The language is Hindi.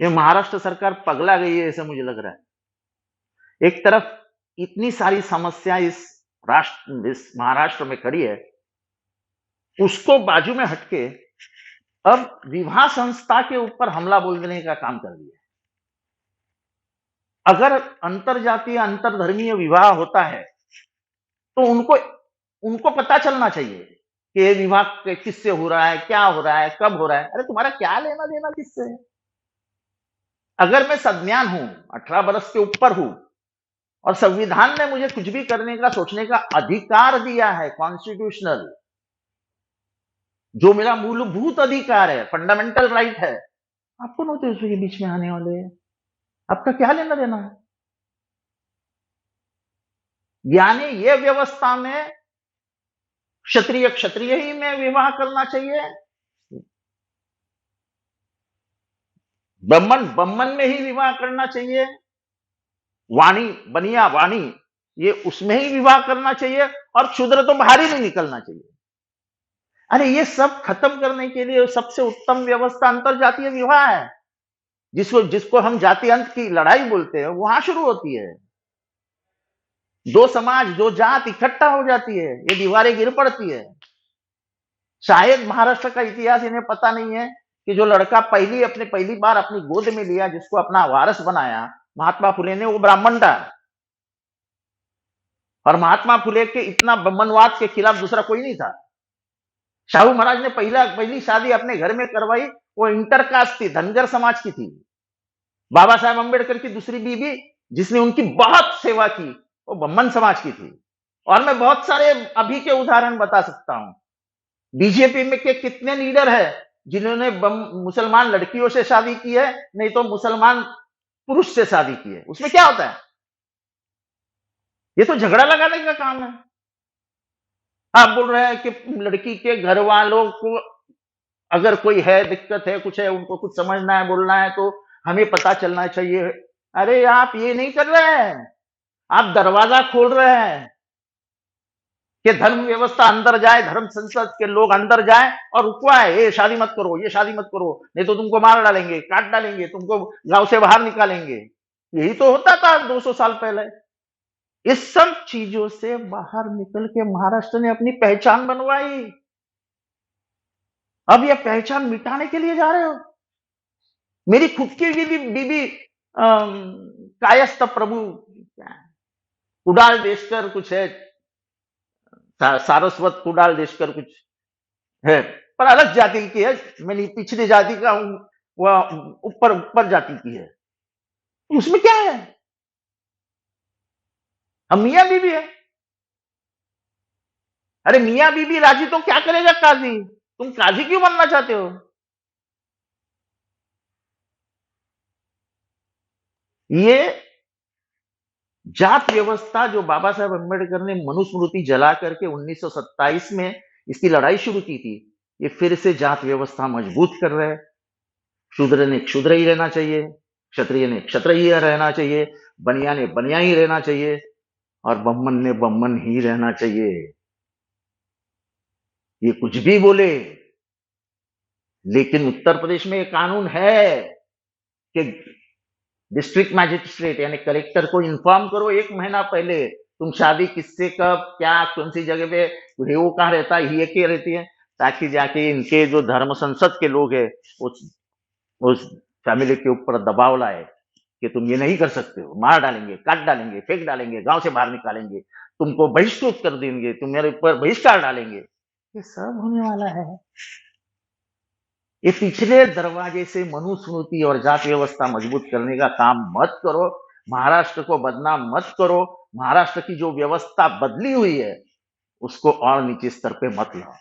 ये महाराष्ट्र सरकार पगला गई है ऐसा मुझे लग रहा है। एक तरफ इतनी सारी समस्या इस महाराष्ट्र में खड़ी है, उसको बाजू में हटके अब विवाह संस्था के ऊपर हमला बोल देने का काम कर दिया। अगर अंतरजातीय अंतरधर्मीय विवाह होता है तो उनको उनको पता चलना चाहिए कि ये विवाह किससे हो रहा है, क्या हो रहा है, कब हो रहा है। अरे तुम्हारा क्या लेना देना किससे है? अगर मैं सज्ञान हूं, 18 बरस के ऊपर हूं और संविधान ने मुझे कुछ भी करने का सोचने का अधिकार दिया है, कॉन्स्टिट्यूशनल, जो मेरा मूलभूत अधिकार है, फंडामेंटल राइट है, आप कौन होते उसके बीच में आने वाले? आपका क्या लेना देना है? यानी ये व्यवस्था में क्षत्रिय क्षत्रिय ही में विवाह करना चाहिए, ब्राह्मण ब्राह्मण में ही विवाह करना चाहिए, वाणी बनिया वाणी ये उसमें ही विवाह करना चाहिए, और शूद्र तो बाहर ही नहीं निकलना चाहिए। अरे ये सब खत्म करने के लिए सबसे उत्तम व्यवस्था अंतरजातीय विवाह है, जिसको जिसको हम जाति अंत की लड़ाई बोलते हैं, वहां शुरू होती है। दो समाज दो जात इकट्ठा हो जाती है, ये दीवारें गिर पड़ती है। शायद महाराष्ट्र का इतिहास इन्हें पता नहीं है कि जो लड़का पहली बार अपनी गोद में लिया, जिसको अपना वारस बनाया महात्मा फुले ने, वो ब्राह्मण था। और महात्मा फुले के इतना ब्राह्मणवाद के खिलाफ दूसरा कोई नहीं था। शाहू महाराज ने पहली शादी अपने घर में करवाई, वो इंटरकास्ट थी, धनगर समाज की थी। बाबा साहेब अम्बेडकर की दूसरी बीवी जिसने उनकी बहुत सेवा की, वो ब्राह्मण समाज की थी। और मैं बहुत सारे अभी के उदाहरण बता सकता हूं। बीजेपी में के कितने लीडर है जिन्होंने मुसलमान लड़कियों से शादी की है, नहीं तो मुसलमान पुरुष से शादी की है। उसमें क्या होता है? ये तो झगड़ा लगाने का काम है। आप बोल रहे हैं कि लड़की के घर वालों को अगर कोई है, दिक्कत है, कुछ है, उनको कुछ समझना है, बोलना है, तो हमें पता चलना चाहिए। अरे आप ये नहीं कर रहे हैं, आप दरवाजा खोल रहे हैं कि धर्म व्यवस्था अंदर जाए, धर्म संसद के लोग अंदर जाए और रुकवाए, ये शादी मत करो, ये शादी मत करो, नहीं तो तुमको मार डालेंगे, काट डालेंगे, तुमको गांव से बाहर निकालेंगे। यही तो होता था 200 साल पहले। इस सब चीजों से बाहर निकल के महाराष्ट्र ने अपनी पहचान बनवाई। अब यह पहचान मिटाने के लिए जा रहे हो? मेरी खुद की बीबी कायस्थ प्रभु कुडाल देशकर कुछ है, सारस्वत कुडाल देशकर कुछ है, पर अलग जाति की है। मैंने पिछड़ी जाति का हूं, वह ऊपर ऊपर जाति की है। उसमें क्या है? हम मियां बीबी है। अरे मियां बीबी राजी तो क्या करेगा काजी? तुम काजी क्यों बनना चाहते हो? ये जात व्यवस्था जो बाबा साहेब अम्बेडकर ने मनुस्मृति जला करके 1927 में इसकी लड़ाई शुरू की थी, ये फिर से जात व्यवस्था मजबूत कर रहे हैं। शूद्र ने क्षुद्र ही रहना चाहिए, क्षत्रिय ने क्षत्रिय ही रहना चाहिए, बनिया ने बनिया ही रहना चाहिए, और ब्राह्मण ने ब्राह्मण ही रहना चाहिए। ये कुछ भी बोले, लेकिन उत्तर प्रदेश में ये कानून है कि डिस्ट्रिक्ट मैजिस्ट्रेट यानी कलेक्टर को इन्फॉर्म करो 1 महीना पहले, तुम शादी किससे, कब, क्या, कौन सी जगह पे, वो कहाँ रहता है, ये क्या रहती है, ताकि जाके इनके जो धर्म संसद के लोग हैं उस फैमिली के ऊपर दबाव लाए कि तुम ये नहीं कर सकते हो, मार डालेंगे, काट डालेंगे, फेंक डालेंगे, गांव से बाहर निकालेंगे, तुमको बहिष्कृत कर देंगे, तुम मेरे ऊपर बहिष्कार डालेंगे। ये सब होने वाला है। ये पिछले दरवाजे से मनुस्मृति और जाति व्यवस्था मजबूत करने का काम मत करो। महाराष्ट्र को बदनाम मत करो। महाराष्ट्र की जो व्यवस्था बदली हुई है उसको और नीचे स्तर पे मत लाओ।